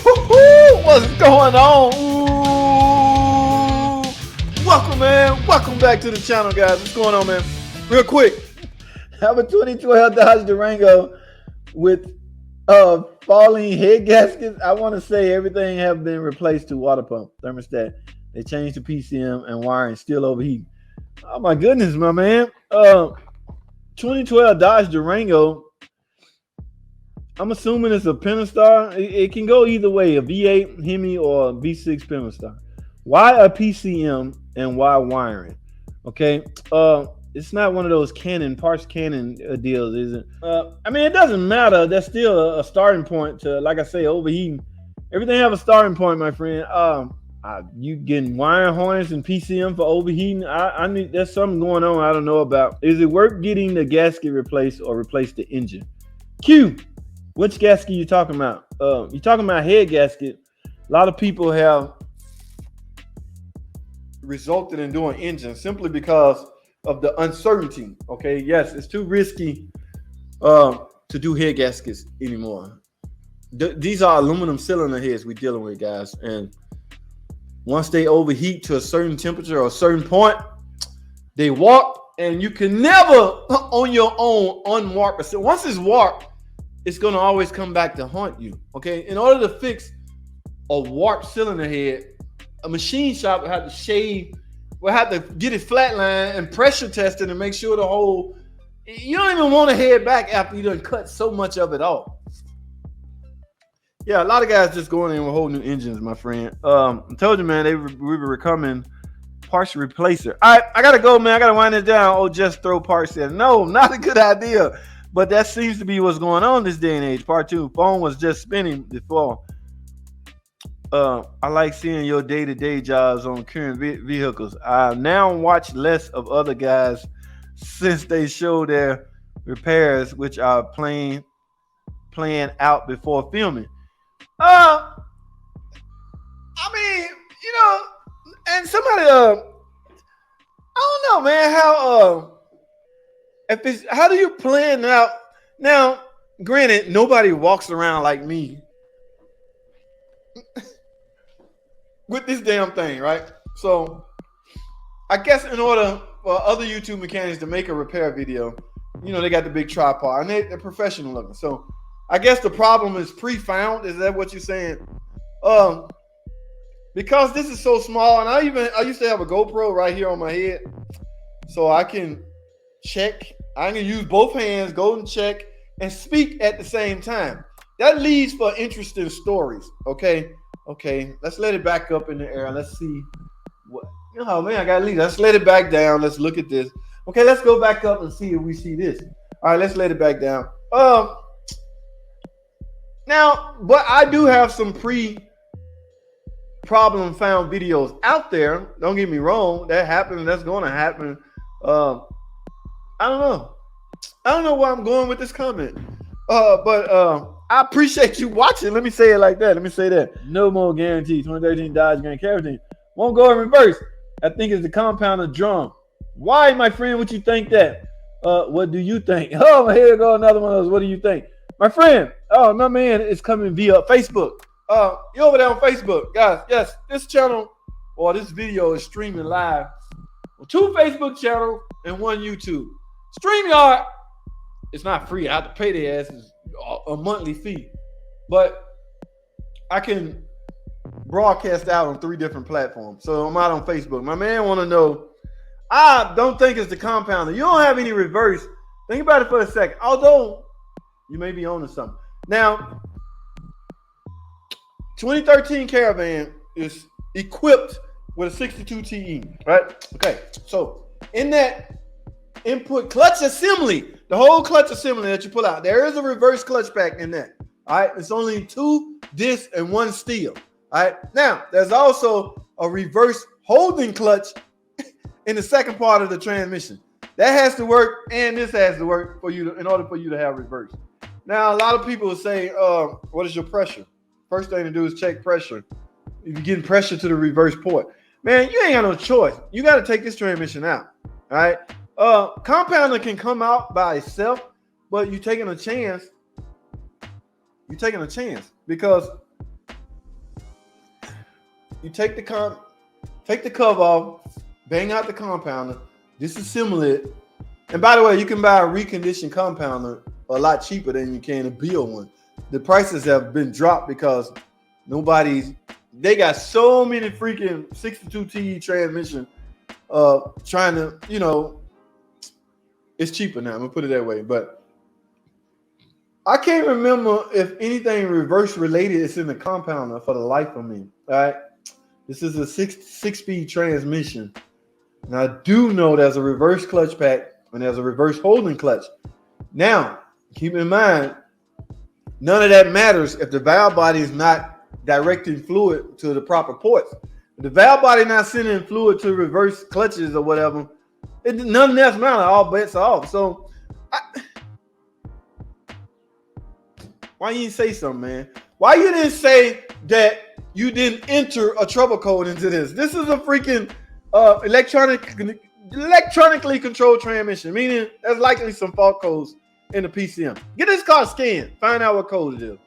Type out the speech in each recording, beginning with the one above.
What's going on? Ooh. Welcome, man. Welcome back to the channel, guys. What's going on, man? Real quick. Have a 2012 Dodge Durango with falling head gaskets. I want to say everything have been replaced to water pump, thermostat. They changed the PCM and wiring still overheating. Oh my goodness, my man. 2012 Dodge Durango. I'm assuming it's a Pentastar. It can go either way, a V8 Hemi or a V6 Pentastar. Why a PCM and why wiring? Okay, it's not one of those parts Canon deals, is it? I mean, it doesn't matter. That's still a starting point to, like I say, overheating. Everything have a starting point, my friend. You getting wire harness and PCM for overheating? I need. There's something going on I don't know about. Is it worth getting the gasket replaced or replace the engine? Q. Which gasket you talking about? You talking about head gasket. A lot of people have resulted in doing engines simply because of the uncertainty. Okay, yes, it's too risky to do head gaskets anymore. These are aluminum cylinder heads we're dealing with, guys, and once they overheat to a certain temperature or a certain point, they warp, and you can never on your own unwarp it. So once it's warped, it's going to always come back to haunt you. Okay, in order to fix a warped cylinder head, a machine shop will have to shave, will have to get it flatlined and pressure tested and make sure the whole, you don't even want to head back after you done cut so much of it off. Yeah, a lot of guys just going in with whole new engines, my friend. I told you, man, we were coming parts replacer. All right, I got to go, man. I got to wind it down. Oh, just throw parts in. No, not a good idea. But that seems to be what's going on this day and age. Part two, phone was just spinning before. I like seeing your day-to-day jobs on current vehicles. I now watch less of other guys since they show their repairs, which are playing out before filming. I mean, you know, and somebody, I don't know, man, how do you plan out? Now, granted, nobody walks around like me with this damn thing, right? So I guess in order for other YouTube mechanics to make a repair video, you know, they got the big tripod and they're professional looking. So I guess the problem is pre-found. Is that what you're saying? Because this is so small, and I used to have a GoPro right here on my head, so I can check. I can use both hands, go and check, and speak at the same time. That leads for interesting stories. Okay. Let's let it back up in the air. Let's see what. Oh man, I gotta leave. Let's let it back down. Let's look at this. Okay, let's go back up and see if we see this. All right, let's let it back down. Now, but I do have some pre-problem found videos out there. Don't get me wrong. That happened. That's going to happen. I don't know. I don't know where I'm going with this comment. But I appreciate you watching. Let me say it like that. Let me say that. No more guarantee. 2013 Dodge Grand Caravan won't go in reverse. I think it's the compounded drum. Why, my friend, would you think that? What do you think? Oh, here go another one of those. What do you think? My friend, oh, my man is coming via Facebook. You over there on Facebook, guys. Yes, this channel or this video is streaming live on 2 Facebook channels and 1 YouTube. StreamYard, it's not free. I have to pay their asses a monthly fee, but I can broadcast out on 3 different platforms. So I'm out on Facebook. My man want to know. I don't think it's the compounder. You don't have any reverse. Think about it for a second. Although you may be owning something. Now, 2013 Caravan is equipped with a 62 TE, right? Okay, so in that input clutch assembly, the whole clutch assembly that you pull out, there is a reverse clutch pack in that. All right, it's only 2 discs and 1 steel. All right, now there's also a reverse holding clutch in the second part of the transmission. That has to work, and this has to work for you in order for you to have reverse. Now, a lot of people will say, what is your pressure? First thing to do is check pressure. If you're getting pressure to the reverse port, man, you ain't got no choice. You got to take this transmission out. All right. Compounder can come out by itself, but you're taking a chance. You're taking a chance because You take the cover off, bang out the compounder, disassemble it. And by the way, you can buy a reconditioned compounder a lot cheaper than you can a build one. The prices have been dropped because they got so many freaking 62 TE transmission trying to, it's cheaper now. I'm gonna put it that way. But I can't remember if anything reverse related is in the compounder for the life of me. All right. This is a six-speed transmission. And I do know there's a reverse clutch pack and there's a reverse holding clutch. Now, keep in mind, none of that matters if the valve body is not directing fluid to the proper ports. If the valve body not sending fluid to reverse clutches or whatever, none of that matters. All bets are off. So, why you didn't say something, man? Why you didn't say that you didn't enter a trouble code into this? This is a freaking electronically controlled transmission, meaning there's likely some fault codes in the PCM. Get this car scanned, find out what code it is.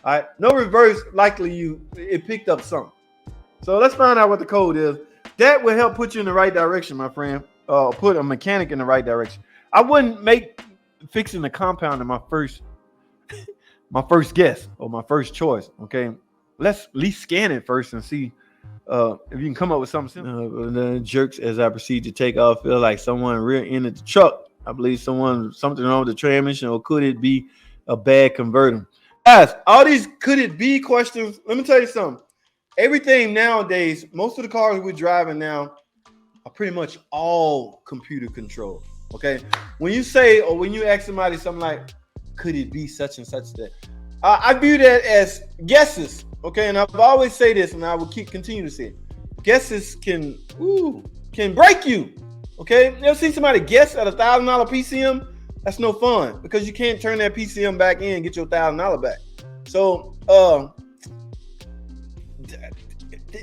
All right, no reverse, likely it picked up something. So let's find out what the code is. That will help put you in the right direction, my friend. Put a mechanic in the right direction. I wouldn't make fixing the compounder my first guess or my first choice. Okay, let's at least scan it first and see if you can come up with something simple. The jerks as I proceed to take off. Feel like someone rear-ended the truck. I believe something wrong with the transmission, or could it be a bad converter? Guys, all these could it be questions. Let me tell you something. Everything nowadays, most of the cars we're driving now are pretty much all computer controlled. Okay, when you say or when you ask somebody something like, could it be such and such that? I view that as guesses. Okay, and I've always say this, and I will continue to say it. Guesses can break you. Okay, you ever seen somebody guess at $1,000 PCM? That's no fun because you can't turn that PCM back in and get your $1,000 back. So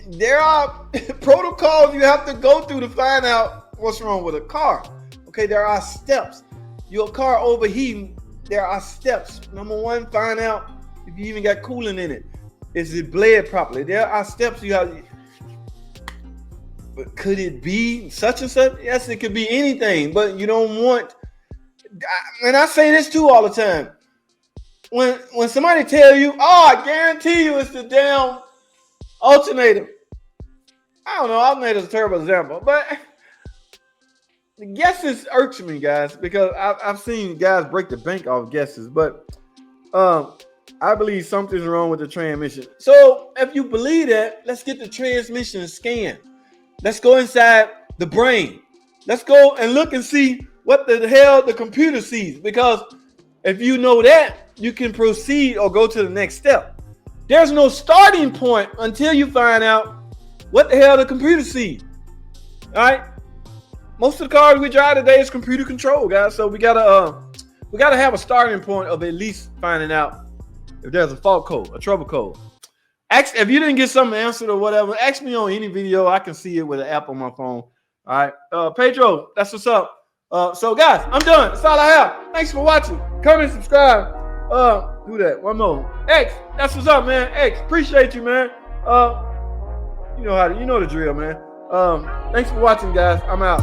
there are protocols you have to go through to find out what's wrong with a car. Okay, there are steps. Your car overheating, there are steps. Number one, find out if you even got coolant in it. Is it bled properly? There are steps you have. But could it be such and such? Yes, it could be anything, but you don't want. And I say this too all the time. When somebody tell you, I guarantee you it's the damn alternator. I don't know, alternator is a terrible example, but the guesses irks me, guys, because I've seen guys break the bank off guesses, but I believe something's wrong with the transmission. So if you believe that, let's get the transmission scanned. Let's go inside the brain. Let's go and look and see what the hell the computer sees. Because if you know that, you can proceed or go to the next step. There's no starting point until you find out what the hell the computer sees. All right. Most of the cars we drive today is computer control, guys. So we gotta have a starting point of at least finding out if there's a fault code, a trouble code. If you didn't get something answered or whatever, ask me on any video. I can see it with an app on my phone. All right. Pedro, that's what's up. So guys, I'm done. That's all I have. Thanks for watching. Comment, subscribe. Do that. One more. X, that's what's up, man. X, appreciate you, man. You know the drill, man. Thanks for watching, guys. I'm out.